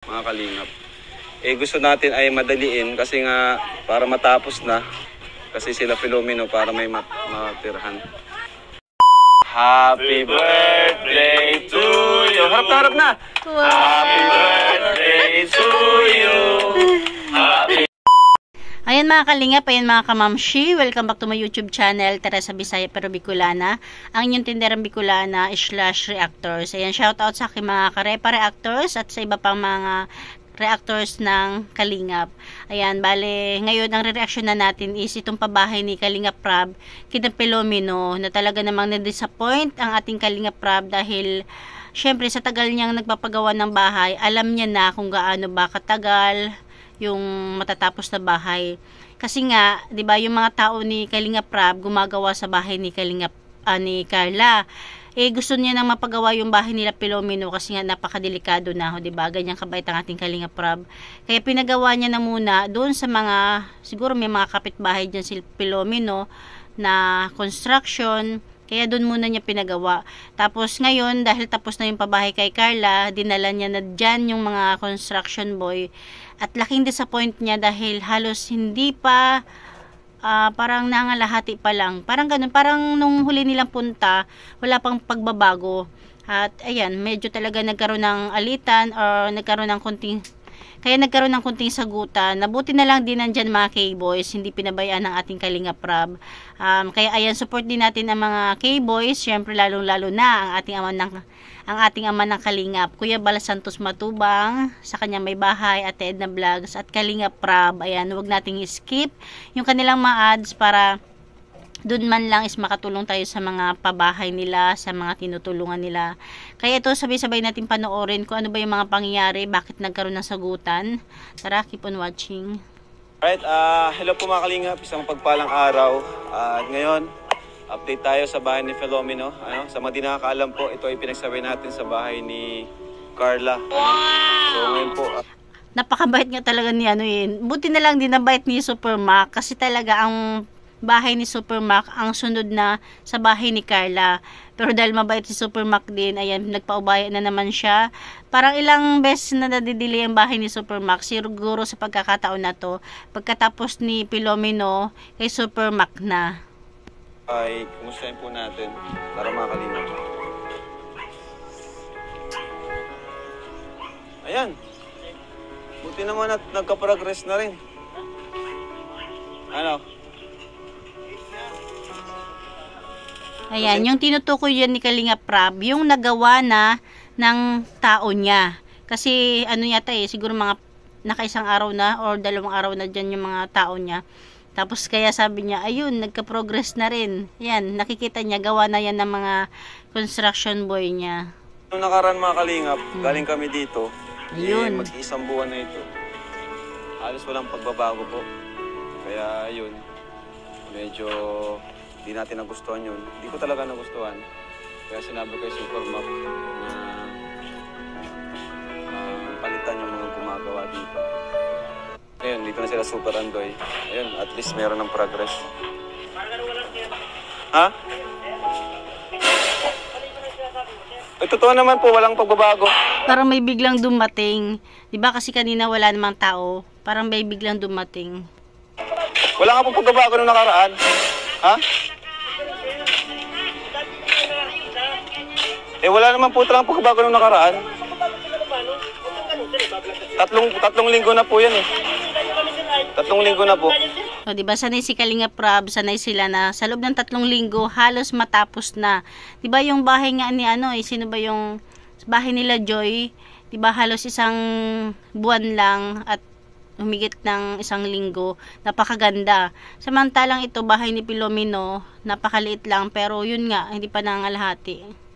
mga kalingap. Gusto natin ay madaliin kasi nga para matapos na. Kasi sila Filomeno para may matirhan. Happy birthday to you! Harap na, harap na! Wow. Happy birthday to you! Happy... Ayan mga kalingap, ayan mga kamamshi, welcome back to my YouTube channel, Teresa Bisaya pero Bicolana, ang inyong tinderang Bicolana / reactors. Ayan, shoutout sa aking mga karepa reactors at sa iba pang mga reactors ng Kalingap. Ayan, bale, ngayon ang re-reaction na natin is itong pabahay ni Kalingap Prab, kina Filomeno, na talaga namang na-disappoint ang ating Kalingap Prab dahil syempre sa tagal niyang nagpapagawa ng bahay, alam niya na kung gaano ba katagal yung matatapos na bahay. Kasi nga, 'di ba, yung mga tao ni Kalingap Prab gumagawa sa bahay ni ni Carla. Gusto niya nang mapagawa yung bahay nila Filomeno kasi nga napakadelikado na, 'di ba? Ganyan kabait ang ating Kalingap Prab. Kaya pinagawa niya na muna doon sa mga, siguro may mga kapitbahay diyan si Filomeno na construction. Kaya doon muna niya pinagawa. Tapos ngayon, dahil tapos na yung pabahay kay Carla, dinala niya na dyan yung mga construction boy. At laking disappoint niya dahil halos hindi pa, parang nangalahati pa lang. Parang ganun, parang nung huli nilang punta, wala pang pagbabago. At ayan, medyo talaga nagkaroon ng alitan or nagkaroon ng konting... Kaya nagkaroon ng kunting sagutan. Nabuti na lang din nandyan mga K-boys. Hindi pinabayaan ng ating Kalingap Prab. Kaya ayan, support din natin ang mga K-boys. Siyempre lalong-lalo na ang ating ama ng Kalingap. Kuya Bala Santos Matubang, sa kanyang may bahay, Ate Edna Vlogs, at Kalingap Prab. Ayan, huwag nating skip yung kanilang mga ads para doon man lang is makatulong tayo sa mga pabahay nila, sa mga tinutulungan nila. Kaya ito, sabay-sabay natin panoorin kung ano ba yung mga pangyayari, bakit nagkaroon ng sagutan. Tara, keep on watching. Alright, hello po mga kalingap, isang pagpalang araw. At ngayon, update tayo sa bahay ni Filomeno. Sa mga di nakakaalam po, ito ay pinagsabay natin sa bahay ni Carla. So ngayon po... Napakabait nga talaga ni buti na lang din nabait ni Supermac kasi talaga ang bahay ni Supermac ang sunod na sa bahay ni Carla. Pero dahil mabait si Supermac din, ayan, nagpaubaya na naman siya. Parang ilang beses na nadidili ang bahay ni Supermac. Siguro sa pagkakataon na to, pagkatapos ni Filomeno, kay Supermac na. Ay, kumustahin po natin para makalimot. Ayan. Buti naman at nagka-progress na rin. Ano? Ayan, yung tinutukoy yan ni Kalingap Prab, yung nagawa na ng tao niya. Kasi ano yata siguro mga nakaisang araw na or 2 araw na dyan yung mga tao niya. Tapos kaya sabi niya, ayun, nagka-progress na rin. Yan, nakikita niya, gawa na yan ng mga construction boy niya. Noong nakaraan mga kalingap, galing kami dito. Ayun. Mag-isang buwan na ito. Halos walang pagbabago po. Kaya ayun, medyo... Hindi natin nagustuhan yun. Hindi ko talaga nagustuhan. Kaya sinabi kay Supermac na palitan yung mga gumagawa dito. Ayun, dito na sila Super Andoy. Ayun, at least meron ng progress. Ha? Ay, totoo naman po, walang pagbabago. Parang may biglang dumating. Diba kasi kanina wala namang tao. Parang may biglang dumating. Wala nga po pagbabago nung nakaraan. Ha? Wala naman po talagang pagbabago nung nakaraan. Tatlong linggo na po yan 3 linggo na po. O, diba, sanay si Kalingap Prab, sanay sila na sa loob ng 3 linggo, halos matapos na. Diba yung bahay nga ni sino ba yung bahay nila Joy? Diba halos 1 buwan lang at humigit ng 1 linggo. Napakaganda. Samantalang ito, bahay ni Filomeno, napakaliit lang, pero yun nga, hindi pa nangalahati.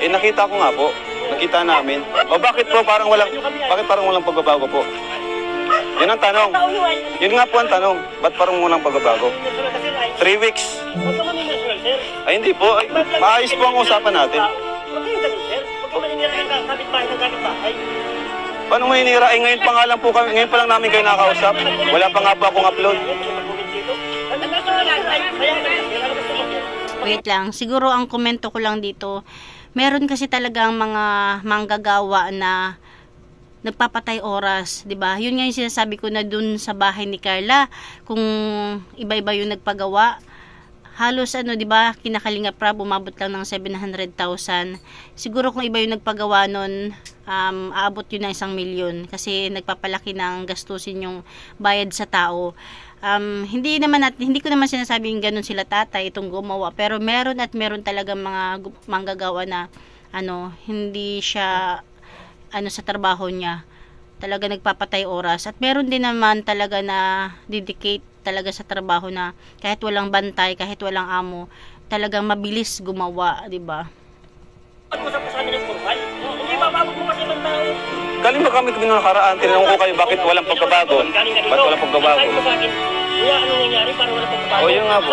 Nakita ko nga po. Nakita namin. Bakit parang walang pagbabago po? Yun ang tanong. Yun nga po ang tanong. Ba't parang walang pagbabago? 3 weeks. Ay, hindi po. Ay, maayos po ang usapan natin. Paano mo hinira? Ngayon pa nga lang po kami. Ngayon pa lang namin kayo nakausap. Wala pa nga po akong upload. Wait lang, siguro ang komento ko lang dito, meron kasi talagang mga manggagawa na nagpapatay oras, 'di ba? Yun nga yung sinasabi ko na dun sa bahay ni Carla, kung iba-iba yung nagpagawa, halos 'di ba, kinakalinga pra umabot lang ng 700,000. Siguro kung iba yung nagpagawa nun, aabot yun ng 1 milyon kasi nagpapalaki ng gastusin yung bayad sa tao. Hindi ko naman sinasabing ganun sila tatay itong gumawa, pero meron talaga mga manggagawa na hindi siya sa trabaho niya talaga nagpapatay oras, at meron din naman talaga na dedicate talaga sa trabaho na kahit walang bantay, kahit walang amo, talagang mabilis gumawa, di ba? Galing ba kami nung nakaraan? Tinanong ko kayo bakit walang pagbabago? Ba't walang pagbabago? Kuya, ano nangyari para wala pagbabago? O yun nga po.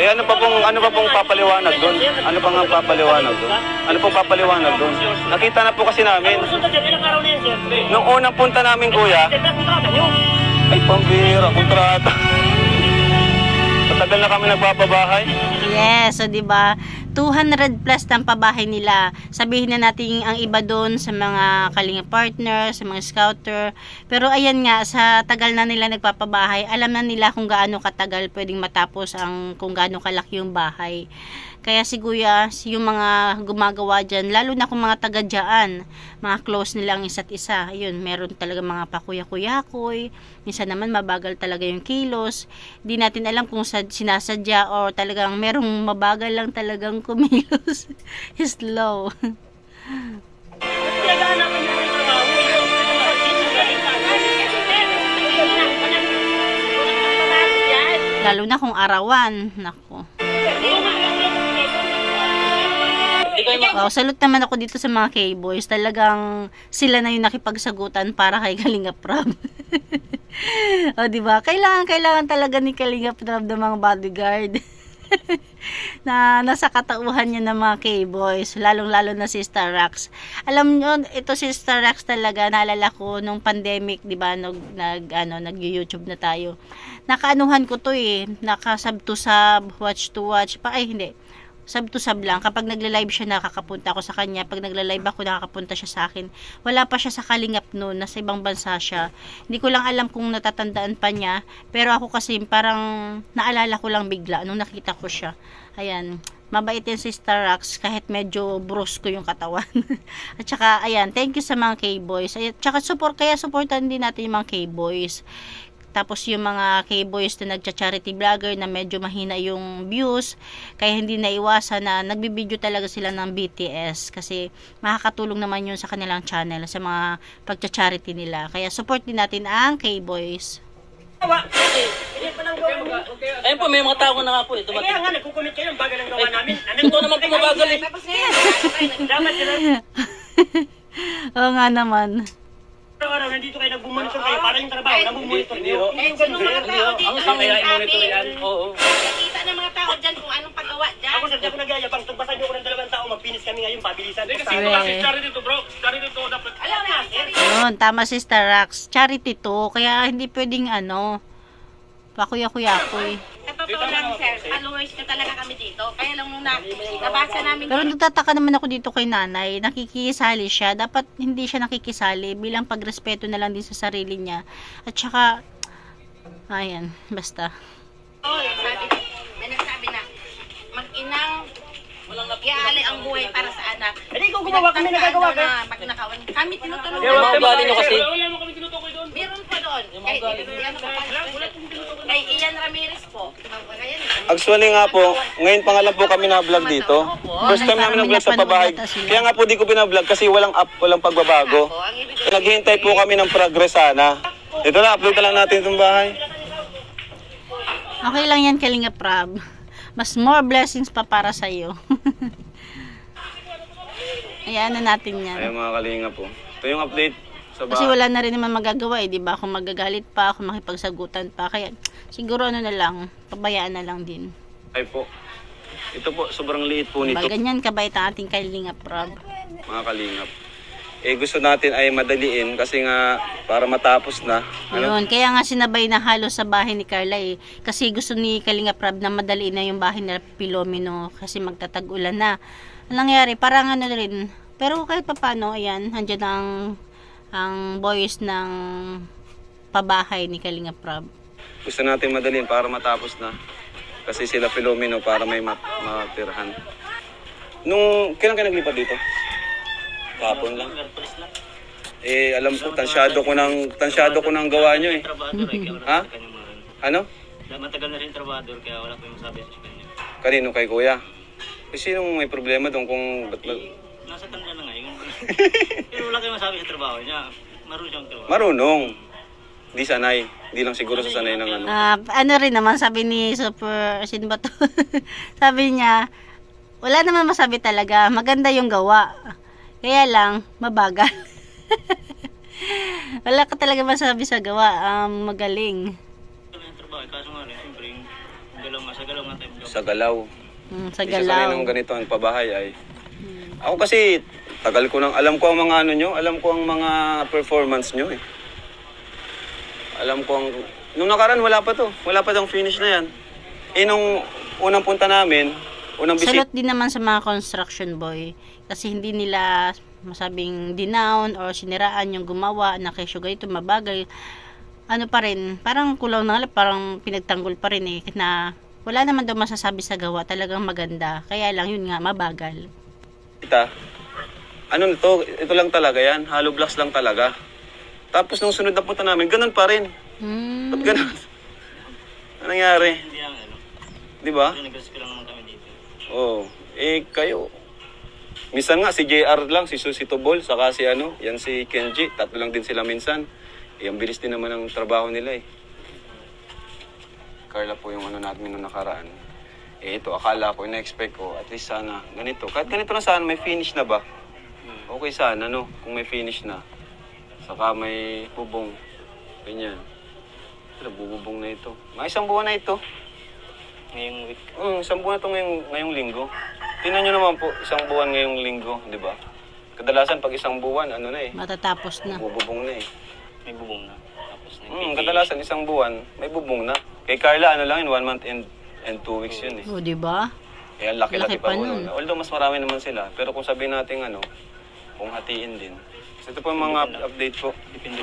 Eh ano pa pong papaliwanag doon? Ano pa nga papaliwanag doon? Ano pong papaliwanag doon? Nakita na po kasi namin. Ilang araw na yan, sir? Nung unang punta namin, kuya, Kontrata nyo. ay pambira, kontrata. Matagal na kami nagpapabahay. Yes, so 'di ba? 200 plus ng pabahay nila. Sabihin na natin ang iba doon sa mga kalinga partner, sa mga scouter. Pero ayan nga, sa tagal na nila nagpapabahay, alam na nila kung gaano katagal pwedeng matapos kung gaano kalaki yung bahay. Kaya siguro yung mga gumagawa dyan, lalo na kung mga taga dyan, mga close nila ang isa't isa. Ayun, meron talaga mga pakuya-kuyakoy. Minsan naman mabagal talaga yung kilos. Di natin alam kung sinasadya or talagang merong mabagal lang talagang kumilos. Slow. Lalo na kung arawan. Nako. Wow, salute naman ako dito sa mga K-boys. Talagang sila na yung nakipagsagutan para kay Kalinga Prab. O, diba? Kailangan talaga ni Kalinga Prab ng mga bodyguard. Na nasa katauhan niya ng mga K-boys, lalong-lalo na si Star Rax. Alam niyo, ito si Star Rax talaga, naalala ko nung pandemic, 'di ba, nag-YouTube na tayo. Nakaanuhan ko 'to naka-sub to sub, watch to watch, hindi. Sub to sub lang. Kapag nagla-live siya, nakakapunta ako sa kanya. Pag nagla-live ako, nakakapunta siya sa akin. Wala pa siya sa Kalingap noon, nasa ibang bansa siya. Hindi ko lang alam kung natatandaan pa niya, pero ako kasi parang naalala ko lang bigla nung nakita ko siya. Ayan, mabait yan si Star Rax kahit medyo brusco yung katawan. At saka, ayan, thank you sa mga K-boys. At saka supportan din natin yung mga K-boys. Tapos yung mga K-boys na nagcha-charity vlogger na medyo mahina yung views, kaya hindi naiwasan na nagbibideo talaga sila ng BTS kasi makakatulong naman yun sa kanilang channel, sa mga pagcha-charity nila. Kaya support din natin ang K-boys. Ayun po, may mga tao na nga po. Kaya nga, nagkukumit kayo ng bagal ang gawa namin. Ito naman po mabagal Dapat sila. Oo nga naman. Araw-araw, nandito kayo, nagbumonitor kayo para yung trabaho, nagbumonitor nyo. Ang isang i-monitor yan, oo. Nakita ng mga tao dyan kung anong paggawa dyan. Ako, sir, di ako nagyayabang. Tugbasan nyo ko ng 2 tao, magpinis kami ngayon, pabilisan. Kasi charity to, bro. Charity to, dapat. Alam na, sir. Yun, tama si Star Rax. Charity to, kaya hindi pwedeng pakuya-kuyakoy. Sa totoo lang, sir, followers na talaga kami dito. Kaya lang nung nabasa namin. Pero nagtataka naman ako dito kay nanay, nakikisali siya. Dapat hindi siya nakikisali bilang pagrespeto na lang din sa sarili niya. At saka, ayan, basta. May nagsabi na, mag-inang iaalay ang buhay para sa anak. Hindi, ikaw gumawa kami, nagagawa ka. Magnakawan. Kami tinutulungan. Mga ugali nyo kasi. Meron pa doon. Kay Ian Ramirez po. Actually nga po, ngayon pa nga lang po kami na-vlog dito. First time namin na-vlog sa pabahay. Kaya nga po di ko bina-vlog kasi walang pagbabago. Naghihintay po kami ng progress sana. Ito na, upload na lang natin itong bahay. Okay lang yan, Kalinga Prab. Mas more blessings pa para sa iyo. Ayan na natin yan. Ayun mga kalinga po. Ito yung update sa Kasi bahay. wala na rin naman magagawa di ba? Kung magagalit pa, kung makipagsagutan pa. Kaya siguro na lang, pabayaan na lang din. Ay po. Ito po, sobrang liit po Diba? nito. Ganyan kabait ang ating Kalinga Prab. Mga kalingap. Eh gusto natin ay madaliin kasi nga para matapos na. Ano? Yun, kaya nga sinabay na halos sa bahay ni Carla eh. Kasi gusto ni Kalinga Prab na madaliin na yung bahay nila Pilomeno kasi magtatag-ulan na. Ang nangyari, parang ano rin. Pero kahit pa paano, ayan, andyan ang boys ng pabahay ni Kalinga Prab. Gusto natin madaliin para matapos na. Kasi sila Pilomeno para may matirahan. Kailan kayo naglipat dito? Kapon lang. Eh, alam ko, tansyado ko ng gawa nyo eh. Ha? Ano? Matagal na rin trabador kaya wala ko yung masabi sa kanya. Kanino kay kuya? Eh, sinong may problema doon kung ba't Nasa tanda na ngayon. Pero wala kayong masabi sa trabaho niya. Marunong siyang trabaho. Marunong. Di sanay. Di lang siguro sa sanay ng ano. Ano rin naman, sabi ni Super, sino ba to? Sabi niya, wala naman masabi talaga, maganda yung gawa. Kaya lang, mabagal. Wala ka talaga masabi sa gawa, magaling. Yung trabaho, kaso nga rin, siyempre, sa galaw nga tayo. Sa galaw. Sa Di sa sanay galaw. ng ganito ang pabahay ay. Ako kasi, tagal ko nang, alam ko ang mga ano nyo, alam ko ang mga performance nyo eh. Alam ko ang, nung nakaraan wala pa to. Wala pa tong finish na yan. Eh nung unang punta namin, unang visit. Salot din naman sa mga construction boy. Kasi hindi nila masabing dinown or siniraan yung gumawa na kesyo ganito mabagal. Ano pa rin, parang kulang na parang pinagtanggol pa rin eh. Na wala naman daw masasabi sa gawa, talagang maganda. Kaya lang yun nga, mabagal. Ano nito? Ito lang talaga yan. Hollow blocks lang talaga. Tapos nung sunod na punta namin, ganun pa rin. Ba't ganun? Ano nangyari? Hindi lang ano. Di ba? Nag-rescue lang naman kami dito. Oo. Eh, kayo. Minsan nga, si JR lang, si Susi Tobol, saka si ano, yan si Kenji. Tatlo lang din sila minsan. Eh, ang bilis din naman ang trabaho nila eh. Carla po yung ano natin nung nakaraan. Eh, ito, akala ko, ina-expect ko, at least sana, ganito. Kahit ganito na sana, may finish na ba? Okay sana, no? Kung may finish na. Saka may bubong. Ganyan. Ito, bububong na ito. Mga isang buwan na ito. Ngayong week. Isang buwan na ito ngayong linggo. Tingnan nyo naman po, isang buwan ngayong linggo, di ba? Kadalasan pag isang buwan, ano na eh. Matatapos na. Bububong na eh. May bubong na. Tapos na. Kadalasan isang buwan, may bubong na. Kay Carla, ano lang yun, 1 month and 2 weeks yun eh. O, diba? Kaya laki-laki Laki pa pa po nun. nun. Although mas marami naman sila. Pero kung sabihin natin ano, kung hatiin din. So ito po yung mga update po.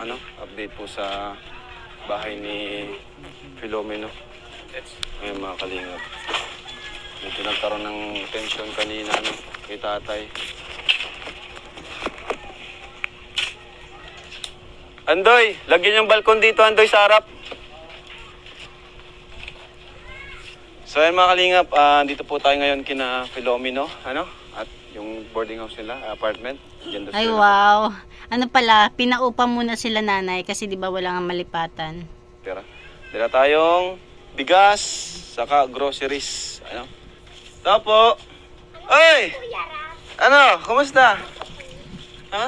Ano, update po sa bahay ni Filomeno. Ngayon mga kalingap. Medyo nagkaroon ng tension kanina no, kay tatay. Andoy, lagyan yung balkon dito, Andoy, sa harap. So ayun mga kalingap, dito po tayo ngayon kina Filomeno, ano? At yung boarding house nila, apartment. Diyan Ay, wow. Ano pala, pinaupa muna sila nanay kasi di ba wala nga malipatan. Tira. Dala tayong bigas, saka groceries. Ano? Tapo! Oy! Ano? Kumusta? Ha?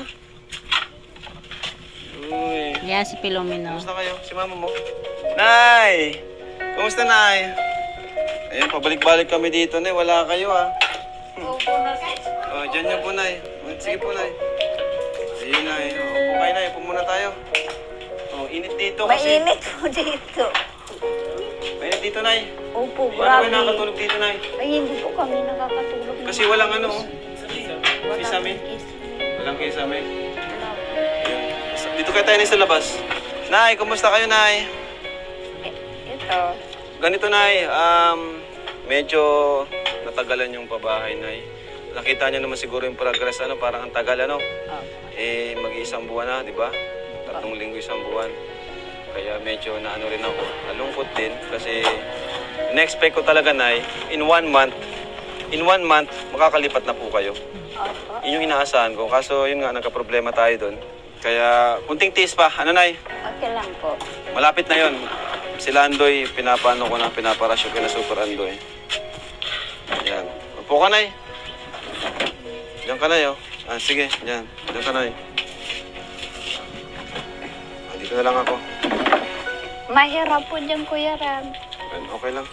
Uy. Yan si Filomeno. Kumusta kayo? Si mama mo? Nay! Kumusta, Nay? Ayun, pabalik-balik kami dito, Nay. Wala kayo, ha? Oh, dyan niyo po, Nay. Sige po, Nay. Ayun, Nay. Upo kayo, Nay. Upo muna tayo. Oh, init dito kasi. Mainit po dito. Mainit dito, Nay. Opo, Paano grabe. kayo nakakatulog dito, Nay? Ay, hindi po kami nakakatulog. Kasi walang ano, oh. Walang kisame. kiss. Walang kisame. Wala po. Ayun. Dito kayo tayo sa labas. Nay, kumusta kayo, Nay? Ito. Ganito, Nay. Medyo natagalan yung pabahay, Nay. Nakita niyo naman siguro yung progress, ano, parang ang tagal, ano? Eh, mag-iisang buwan na, di ba? 3 linggo isang buwan. Kaya medyo naano rin ako. Nalungkot din kasi in-expect ko talaga, Nay, in 1 month, makakalipat na po kayo. Opo. Yun yung inaasahan ko. Kaso yun nga, nagka-problema tayo doon. Kaya, kunting tiis pa. Ano, Nay? Okay lang po. Malapit na yun. Sila Andoy, pinapaano ko na, pinaparasyo ko na Super Andoy. Yan. Upo ka, Nay. Diyan ka, Nay, oh. Sige, diyan. Diyan ka, Nay. Dito na lang ako. Mahirap po dyan, Kuya Ram. Okay lang.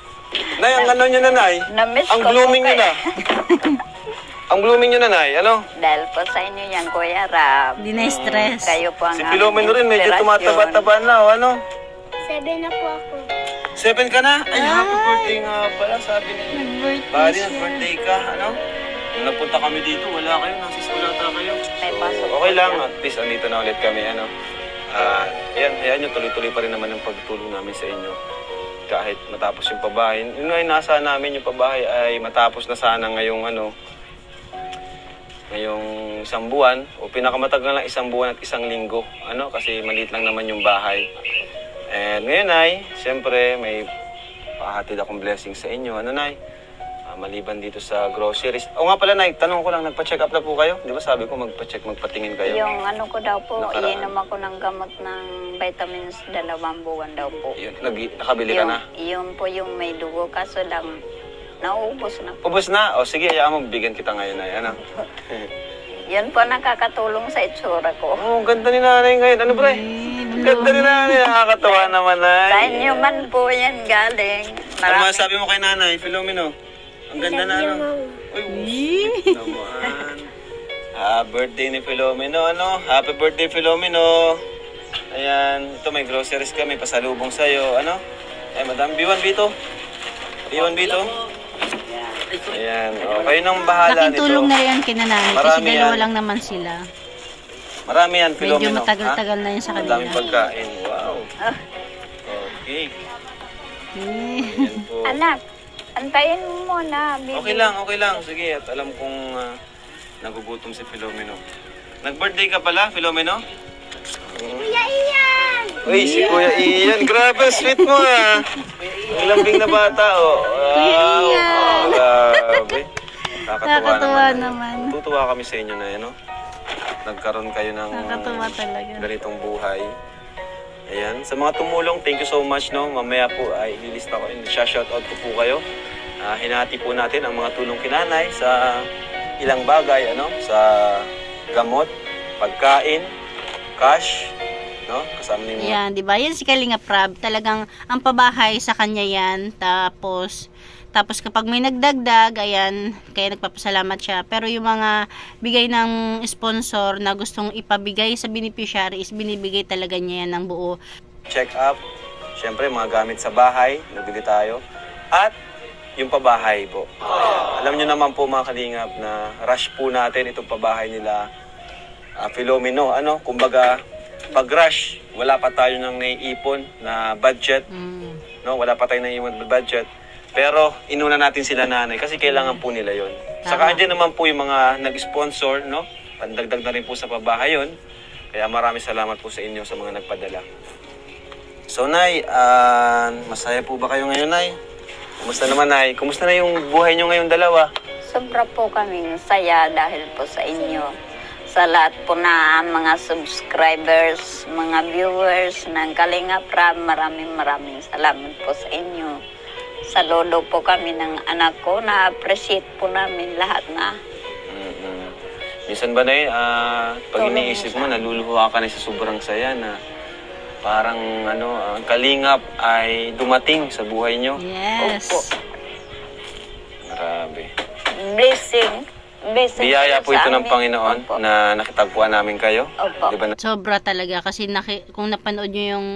Nay, ang ano nyo na, Nay? Na-miss Ang ko po blooming nyo kayo. na. Ang blooming nyo, nanay, ano? Dahil po sa inyo yan, Kuya Rab. Hindi na stress. Kayo po ang Si aming Filomeno rin, medyo inspirasyon. tumataba-taba na, o ano? 7 na po ako. 7 ka na? Ay, happy birthday nga pala, sabi ni Nag-birthday Buddy, siya. nag-birthday ka, ano? Nung nagpunta kami dito, wala kayo, nasa school ata kayo. May So, pasok okay po lang, siya. at least andito na ulit kami, ano? Ayan, hayaan nyo, tuloy-tuloy pa rin naman ang pagtulong namin sa inyo. Kahit matapos yung pabahay. Yun nga yung nasa namin, yung pabahay ay matapos na sana ngayong, ano, ngayong 1 buwan, o pinakamatagal lang 1 buwan at 1 linggo, ano, kasi maliit lang naman yung bahay. And ngayon ay, siyempre, may pahatid akong blessing sa inyo. Ano, Nay? Maliban dito sa groceries. O nga pala, Nay, tanong ko lang, nagpa-check up na po kayo? Di ba sabi ko magpa-check, magpatingin kayo? Yung ano ko daw po, Nakaraan. iinom ako ng gamot ng vitamins 2 buwan daw po. Yun, nakabili ka na? Yun po yung may dugo, kaso lang nauubos na po. Ubus na? O sige, hayaan mo, bigyan kita ngayon, Nay. Ano? Yan po nakakatulong sa itsura ko. Oh, ganda ni Nanay ngayon. Ano, pre? Ganda ni Nanay. Nakakatawa naman, Nay. Sa inyo man po yan galing. Ano masabi mo kay Nanay, Filomeno? Ang ganda na, ano? Uy, sweet naman. Birthday ni Filomeno, ano? Happy birthday, Filomeno. Ayan, ito may groceries ka, may pasalubong sa'yo, ano? Ay, Madam, B1, B2. B1, B2. Ayan, kayo nang bahala Laking nito. tulong na yan kina nanay kasi Marami dalawa yan. lang naman sila. Marami yan, Filomeno. Medyo matagal-tagal na yan sa Ang kanila. daming pagkain. Wow. Okay. Ayan po. Anak, antayin mo muna. Okay lang, okay lang. Sige, at alam kong nagugutom si Filomeno. Nag-birthday ka pala, Filomeno? Kuya Ian! Uy, si Kuya Ian. Grabe, sweet mo ah. Ang lambing na bata, oh. Wow. Grabe. Nakakatuwa naman. Tutuwa kami sa inyo na, ano? Nagkaroon kayo ng Nakakatuwa talaga. ganitong buhay. Ayan. Sa mga tumulong, thank you so much, no? Mamaya po ay ililista ko. Shoutout ko po kayo. Hinati po natin ang mga tulong kinanay sa ilang bagay, ano? Sa gamot, pagkain, cash, no? Kasama ni mga Yan, di ba? Yan si Kalinga Prab. Talagang ang pabahay sa kanya yan. Tapos kapag may nagdagdag, ayan, kaya nagpapasalamat siya. Pero yung mga bigay ng sponsor na gustong ipabigay sa beneficiary is binibigay talaga niya yan ng buo. check up. Siyempre, mga gamit sa bahay, nabili tayo. At yung pabahay po. Alam nyo naman po mga kalingap na rush po natin itong pabahay nila Filomeno. Ano, kumbaga, pag rush, wala pa tayo nang naiipon na budget. No, wala pa tayo naiipon na budget. Pero inuna natin sila nanay kasi kailangan po nila yon. Saka andyan naman po yung mga nag-sponsor, no? Pandagdag na rin po sa pabahay yun. Kaya maraming salamat po sa inyo sa mga nagpadala. So, Nay, masaya po ba kayo ngayon, Nay? Kumusta naman, Nay? Kumusta na yung buhay nyo ngayong dalawa? Sobra po kaming saya dahil po sa inyo. Sa lahat po na mga subscribers, mga viewers ng Kalinga Prab, maraming salamat po sa inyo. Saludo po kami ng anak ko, na-appreciate po namin lahat na. Minsan ba, Nay, pag iniisip mo, naluluha ka na sa sobrang saya na parang ang kalingap ay dumating sa buhay nyo? Yes. Opo. Grabe. Blessing. Biyaya po sa ito ng amin. Panginoon Opo. na nakitagpuan namin kayo. Opo. Di ba? Sobra talaga kasi kung napanood nyo yung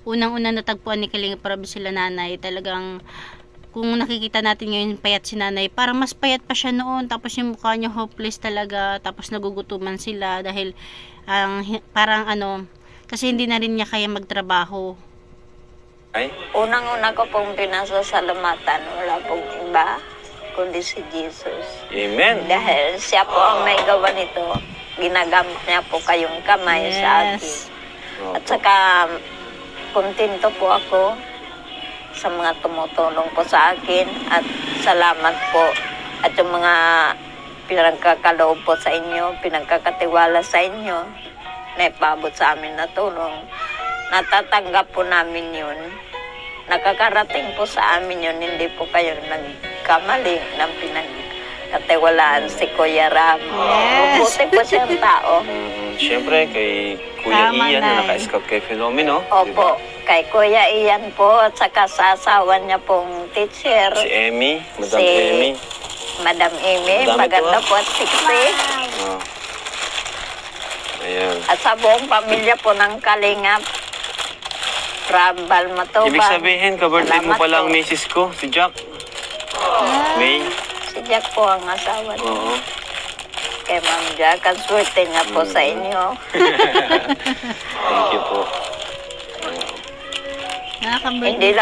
unang-una natagpuan ni Kalinga Prab sila nanay, talagang kung nakikita natin ngayon payat si nanay, parang mas payat pa siya noon, tapos yung mukha niya hopeless talaga, tapos nagugutuman sila dahil parang kasi hindi na rin niya kaya magtrabaho. Ay? Unang-una ko pong pinasasalamatan, wala pong iba, kundi si Jesus. Amen. Dahil siya po ang may gawa nito, ginagamit niya po kayong kamay sa akin. Yes. At saka, kontento po ako sa mga tumutulong po sa akin at salamat po. At yung mga pinagkakaloob po sa inyo, pinagkakatiwala sa inyo, na ipabot sa amin na tulong, natatanggap po namin yun. Nakakarating po sa amin yun, hindi po kayo nagkamali ng pinagkatiwalaan si Kuya Ram. Yes. Mabuti po siyang tao. Siyempre, kay Kuya Tama, Ian na Nay. naka-scout kay Filomeno. Opo, kay Kuya Ian po at saka sa asawa niya pong teacher. Si Emmy, Madam Si- Emmy. Madam Amy, Madami maganda po, po at sexy. Oh. Ayan. At sa buong pamilya po ng Kalingap, Rambal Matubang. Ibig sabihin, ka-birthday mo Salamat pala ang po. misis ko, si Jack. May. Si Jack po ang asawa niya. Oo. Kay Ma'am Jack, ang swerte nga po sa inyo. Thank you po. Hindi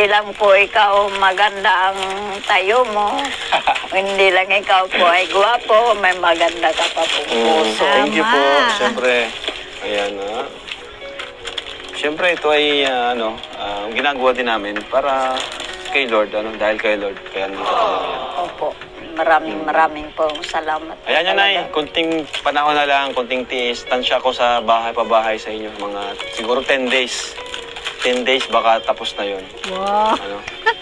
lang po ikaw maganda ang tayo mo. Hindi lang ikaw po ay gwapo, may maganda ka pa po puso. Thank you po. Tama. Siyempre, ayan Siyempre, ito ay ginagawa din namin para kay Lord, dahil kay Lord. Kaya nandito kami ngayon. Opo, maraming po salamat. Ayan yan, Nay. Talaga. Kunting panahon na lang, kunting tiis. Tansya ko sa bahay sa inyo. Siguro 10 days. 10 days, baka tapos na yun. Wow.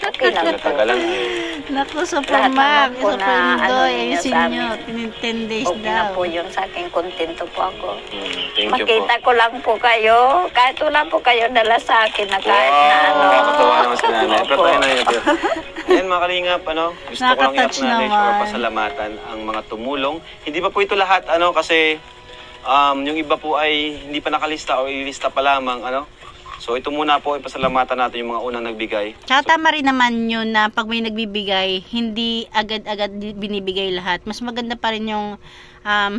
Okay lang po. Natagalan. Naku, Super Lahat Mac, naman po Super na Indoy, ninyo ayusin sa nyo. amin. 10 days Okay na daw. po yun sa akin, kontento po ako. Thank you po. Makita ko lang po kayo, kahit wala po kayo dala sa akin na kahit na ano. Nakakatawa naman si Nanay. Pero Opo. tayo na yun. Ayan, mga kalingap, gusto ko lang Nakaka-touch i-acknowledge or naman. pasalamatan ang mga tumulong. Hindi pa po ito lahat, kasi yung iba po ay hindi pa nakalista o ilista pa lamang, So ito muna po, ipasalamatan natin yung mga unang nagbigay. Tsaka tama rin naman yun na pag may nagbibigay, hindi agad-agad binibigay lahat. Mas maganda pa rin yung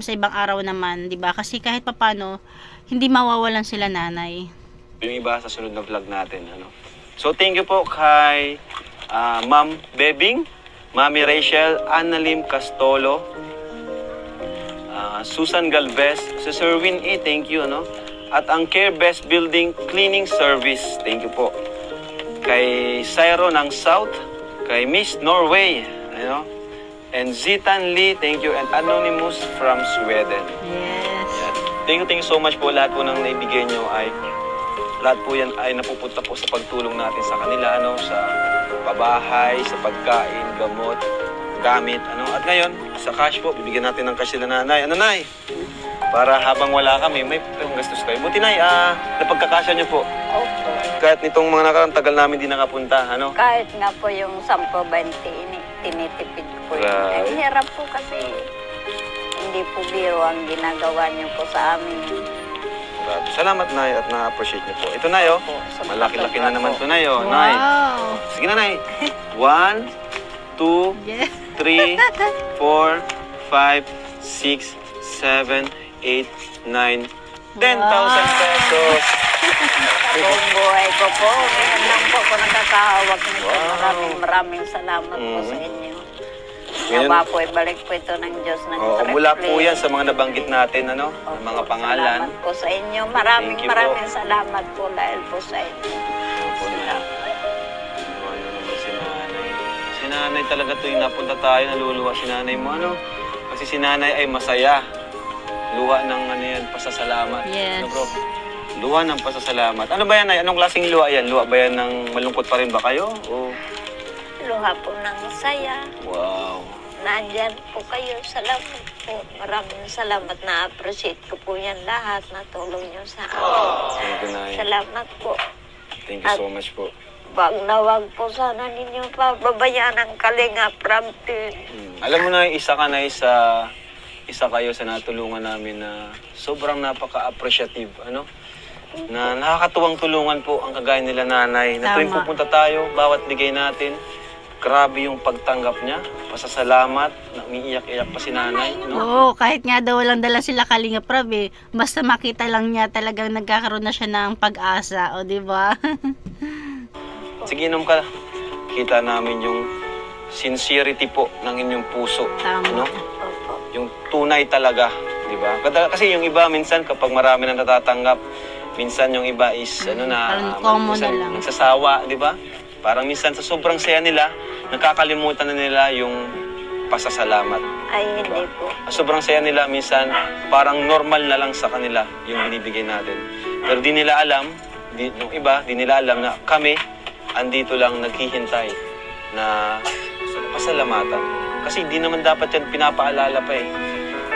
sa ibang araw naman, di ba? Kasi kahit papano, hindi mawawalan sila nanay. Yung iba sa sunod na vlog natin. So thank you po kay Ma'am Bebing, Mami Rachel, Annalyn Castolo, Susan Galvez, si Sir Win E, thank you, At ang Care Best Building Cleaning Service, thank you po. Kay Cyro ng South, kay Miss Norway, and Zitan Lee, thank you, and Anonymous from Sweden. Yes. Thank you so much po. Lahat po ng naibigay nyo lahat po yan ay napupunta po sa pagtulong natin sa kanila, sa pabahay, sa pagkain, gamot, gamit, At ngayon, sa cash po, bibigyan natin ng cash sila Nanay. Nay? Para habang wala kami, may gastos kayo. Buti, Nay, napagkakasya nyo po. Opo. Kahit nitong mga nakarang tagal namin di nakapunta, Kahit nga po yung 10-20, tinitipid ko yun. Right. Ang hirap po kasi hindi po biro ang ginagawa niyo po sa amin. Grabe. Salamat, Nay, at na-appreciate nyo po. Ito, Nay, malaki-laki na naman ito, Nay, Nay. Wow. Sige na, Nay. 1, 2, Yes. 3, 4, 5, 6, 7, 8, 9, 10,000 pesos. Buong buhay ko po. Ngayon lang po ako nakakahawak nito. Wow. Maraming salamat po sa inyo. Ngayon- Nawa po, ibalik po ito ng Diyos ng Mula po yan sa mga nabanggit natin, ng mga pangalan. Salamat po sa inyo. Thank you po. Maraming salamat po dahil po sa inyo. Opo, Nay. Ano naman si Nanay? Si Nanay talaga tuwing napunta tayo, naluluwa si Nanay mo, Kasi si Nanay ay masaya. Luha ng pasasalamat. Yes. Bro? Luha ng pasasalamat. Ano ba yan, Nay? Anong klaseng luha yan? Luha ba yan ng malungkot pa rin ba kayo? O... Luha po ng saya. Wow. Nandyan po kayo. Salamat po. Maraming salamat. Na-appreciate ko po yan lahat na tulong nyo sa akin. Thank you, Nay. Salamat po. Thank you so much po. Wag na wag po sana ninyo pababayaan ang Kalingap Ramtin. Alam mo na, isa kayo sa natulungan namin na sobrang napaka-appreciative, na nakakatuwang tulungan po ang kagaya nila Nanay. Na tuwing Tama. pupunta tayo, bawat bigay natin, grabe yung pagtanggap niya, pasasalamat, na umiiyak-iyak pa si Nanay. Oo, kahit nga daw walang dala sila Kalinga Prab basta makita lang niya talagang nagkakaroon na siya ng pag-asa, o di ba? Sige, inom ka. Kita namin yung sincerity po ng inyong puso. Tama. Opo. Yung tunay talaga, di ba? Kasi yung iba minsan kapag marami nang natatanggap, minsan yung iba is parang common minsan na lang. nagsasawa, di ba? Parang minsan sa sobrang saya nila, nakakalimutan na nila yung pasasalamat. Ay, hindi po. Sobrang saya nila minsan, parang normal na lang sa kanila yung binibigay natin. Pero di nila alam, yung iba, di nila alam na kami, andito lang naghihintay na pasalamatan. Kasi di naman dapat yan pinapaalala pa eh.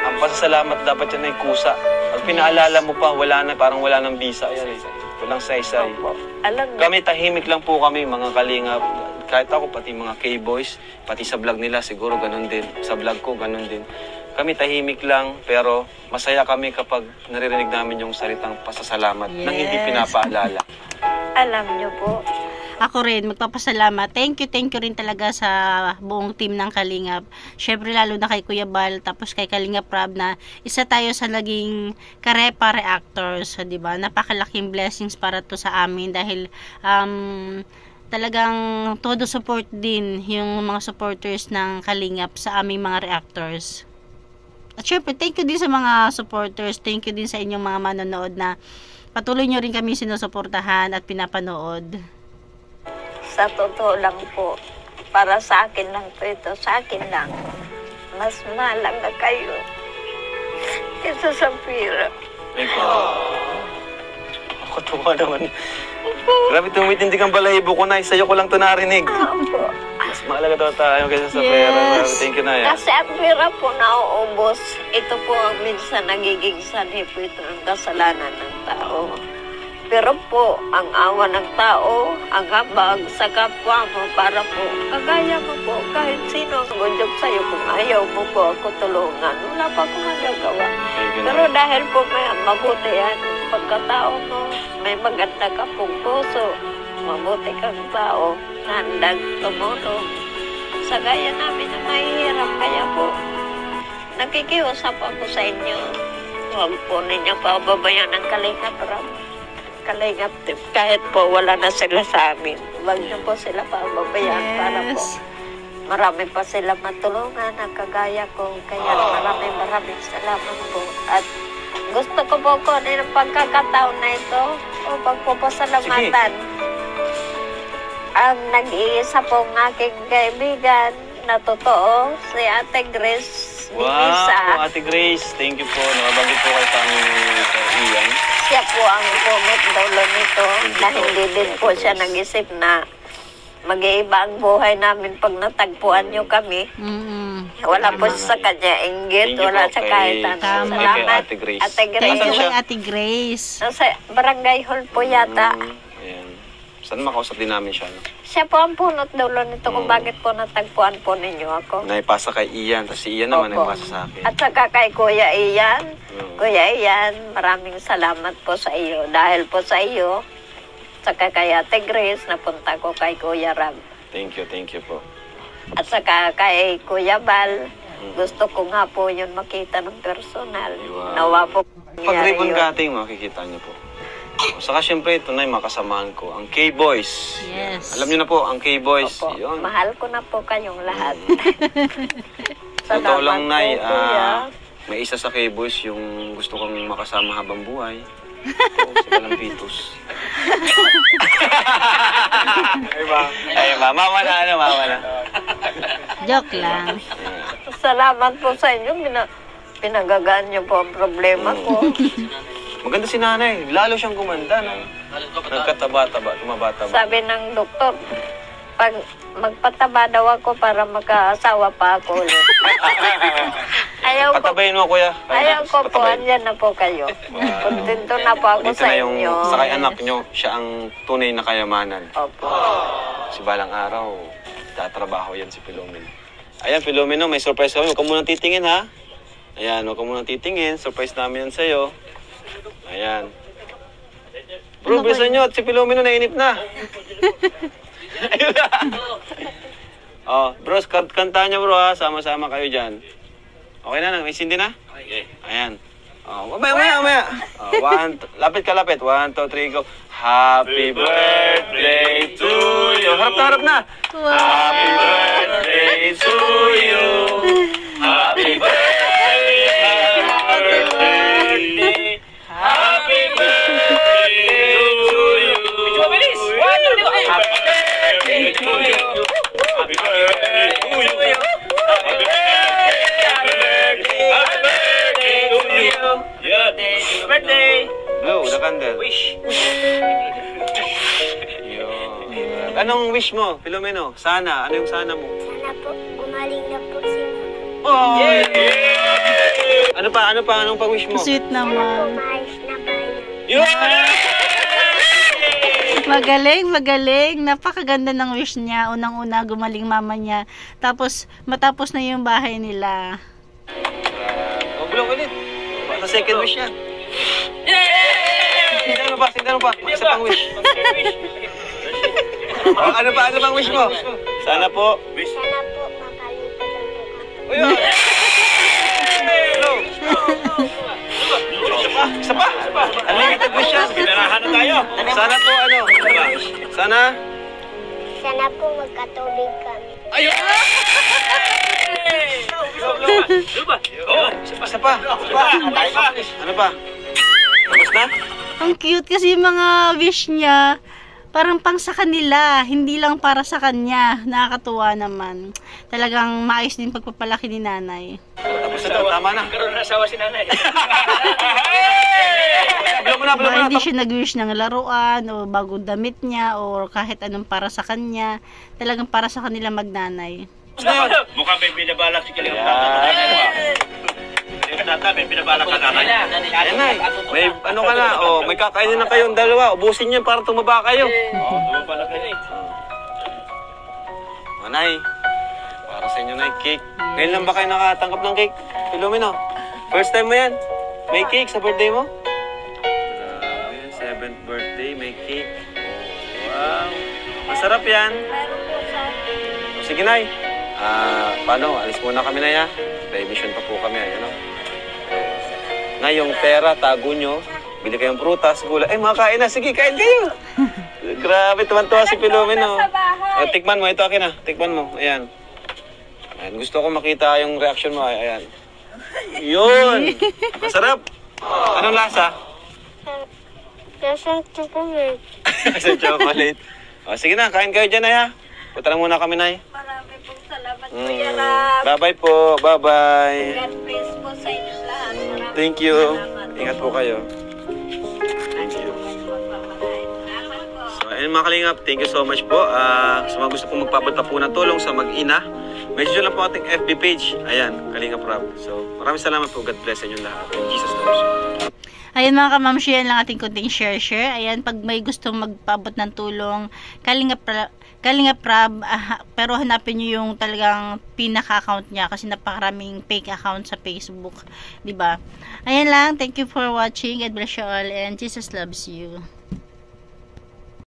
Ang pasasalamat dapat yan ay kusa. Pag pinaalala mo pa, parang wala nang bisa yan eh. Walang saysay. Opo. Alam niyo, Kami tahimik lang po kami, mga kalingap. kahit ako, pati mga K-boys, pati sa vlog nila, siguro ganun din. Sa vlog ko, ganun din. Kami tahimik lang, pero masaya kami kapag naririnig namin yung salitang pasasalamat nang hindi pinapaalala. Alam niyo po, Ako rin, magpapasalamat. Thank you rin talaga sa buong team ng Kalingap. Syempre, lalo na kay Kuya Bal, tapos kay Kalingap Rob na isa tayo sa naging Karepa Reactors. So, diba? Napakalaking blessings para to sa amin dahil talagang todo support din yung mga supporters ng Kalingap sa aming mga reactors. At syempre, thank you din sa mga supporters. Thank you din sa inyong mga manonood na patuloy nyo rin kami sinusuportahan at pinapanood. sa totoo lang po, para sa akin lang po ito, sa akin lang. Mas mahalaga kayo kaysa sa pira. Ako tuwa naman. Grabe, tumitindi kang balahibo ko, Nay. Sa'yo ko lang ito narinig. Opo. Mas mahalaga daw tayo kaysa sa pera. Grabe, thank you, Nay. Kasi ang pira po nauubos, ito po ang minsan nagiging sanhi po ito ng kasalanan ng tao. Pero po, ang awa ng tao, ang habag sa kapwa mo para po, kagaya mo po, kahit sino ang gudyok sa'yo, kung ayaw mo po ako tulungan, wala pa akong magagawa. Pero dahil po may mabuti yan, pagkatao mo, may maganda ka pong puso, mabuti kang tao, handang tumulong. Sa gaya namin na mahihirap, kaya po, nakikiusap ako sa inyo. Huwag po ninyo pababayan ang Kalingap Rob. Kalingap, kahit po wala na sila sa amin. Huwag niyo po sila pababayaan para po marami pa sila matulungan na kagaya ko. Kaya maraming salamat po. At gusto ko po kunin ang pagkakataon na ito o pagpapasalamatan. Ang nag-iisa pong aking kaibigan na totoo, si Ate Grace Nisa. Wow, Ate Grace, thank you po. Nabanggit po kayo sa aming Sir Ian. Siya po ang pumit dulo nito na hindi din po siya nag-isip na mag-iiba ang buhay namin pag natagpuan niyo kami. Wala po sa kanya inggit, wala sa kahit ano. Salamat, Ate Grace. Ate Grace. Thank you siya? kay Ate Grace. Nasa barangay hall po yata. Ayan. Saan makausap din namin siya, no? Siya po ang punot dulo nito kung bakit po natagpuan po ninyo ako. Naipasa kay Ian, tapos si Ian naman Opo. naipasa sa akin. At saka kay Kuya Ian. Kuya Ian, maraming salamat po sa iyo. Dahil po sa iyo, saka kay Ate Grace, napunta ko kay Kuya Rob. Thank you po. At saka kay Kuya Bal, gusto ko nga po yun makita ng personal. Wow. Nawa po Pag ribbon yun. cutting, makikita niyo po. Saka syempre, ito na yung makasamahan ko, ang K-Boys. Yes. Alam niyo na po, ang K-Boys. Opo, Yun. mahal ko na po kayong lahat. Totoo lang, Nay. po, Kuya. May isa sa K-Boys yung gusto kong makasama habang buhay. Oo, si Palampitos. Ay, mama na. Joke lang. Salamat po sa inyo. Pinagagaan niyo po ang problema ko. Maganda si nanay. Lalo siyang gumanda, no? Nagkataba-taba, tumaba-taba. Sabi ng doktor, pag magpataba daw ako para magkaasawa pa ako ulit. Ayaw ko. Patabayin mo, kuya. Ayaw ko po, Patabayin. andyan na po kayo. Kontento na po ako Dito sa na yung inyo. sa kay anak nyo, siya ang tunay na kayamanan. Opo. Si balang araw, tatrabaho yan si Pilomeno. Ayan, Pilomeno, may surprise kami. Huwag ka munang titingin, ha? Ayan, huwag ka munang titingin. Surprise namin yan sa'yo. Ayan. Bro, bilisan nyo at si Pilomeno nainip na. Ayun na. Oh, bros, kantahan nyo, bro, ha? Sama-sama kayo dyan. Okay na, may sindi na? Okay. Ayan. Oh, umaya. Oh, lapit. 1, 2, 3, go. Happy birthday to you. Harap na. Happy birthday to you. Happy birthday. Happy birthday. Happy birthday to you. Medyo mabilis. 1, 2, 3, Happy birthday to you. Happy birthday to you. Happy birthday. Happy birthday. Happy birthday to you. Birthday. Blow the candle. Wish. Yun. Anong wish mo, Pilomeno? Sana. Ano yung sana mo? Sana po, gumaling na po si Mama. Oh! Ano pa? Anong pang wish mo? Sweet naman. Maayos na bayan. Yun! Magaling. Napakaganda ng wish niya. Unang-una, gumaling mama niya. Tapos, matapos na yung bahay nila. Bulong ulit. Sa second wish yan. Yay! Sino pa? Isa pang wish. Ano pang wish mo? Sana po. Sana po makalimutan po. Uy! Isa pa. Unlimited wish yan. Pinarahan na tayo. Sana po Sana? Sana po magkatubig kami. Ayun! Isa pa. Ano pa? Tapos na? Ang cute kasi yung mga wish niya. Parang pang sa kanila, hindi lang para sa kanya. Nakakatuwa naman. Talagang maayos din pagpapalaki ni nanay. Tapos na daw, tama na. Karoon na asawa si nanay. Bulong mo na. Hindi siya nag-wish ng laruan o bagong damit niya o kahit anong para sa kanya. Talagang para sa kanila magnanay. Mukhang may binabalak si Kalingap Tata. Tata, may binabalak ka nanay. Ayan na may ano ka na, may kakainin na kayong dalawa. Ubusin niyo para tumaba kayo. Binabalak ka eh. Nay, para sa inyo na cake. Ngayon lang ba kayo nakatanggap ng cake? Ilumino, first time mo yan? May cake sa birthday mo? 7th birthday, may cake. Wow, masarap yan. Sige, Nay. Paano? Alis muna kami na ya. May mission pa po kami. Ano? Na yung pera, tago nyo. Bili kayong prutas, gulay. Ay, makakain na. Sige, kain kayo. Grabe, tuwan-tuwa si Pilomeno. Tikman mo. Ito akin na. Tikman mo. Ayan. Ayan. Gusto ko makita yung reaction mo. Ayan. Yun. Masarap. Anong lasa? Lasang chocolate. Sa chocolate. Sige na, kain kayo dyan, Nay, ha? Punta na muna kami, Nay. Marami pong salamat, Kuya Rab. Bye-bye po. Bye-bye. God bless po sa inyo lahat. Maraming Thank you. salamat. Ingat po kayo. Thank you. So, ayun mga kalingap, thank you so much po. Sa mga gusto pong magpabot pa po ng tulong sa mag-ina, message lang po ating FB page. Ayan, Kalingap Rab. So, maraming salamat po. God bless sa inyo lahat. In Jesus' name. Ayan mga kamamshi, yan lang ating kunting share. Ayan, pag may gustong magpaabot ng tulong, Kalingap Rab, pero hanapin nyo yung talagang pinaka-account niya kasi napakaraming fake account sa Facebook, 'di ba? Ayan lang, thank you for watching. God bless you all and Jesus loves you.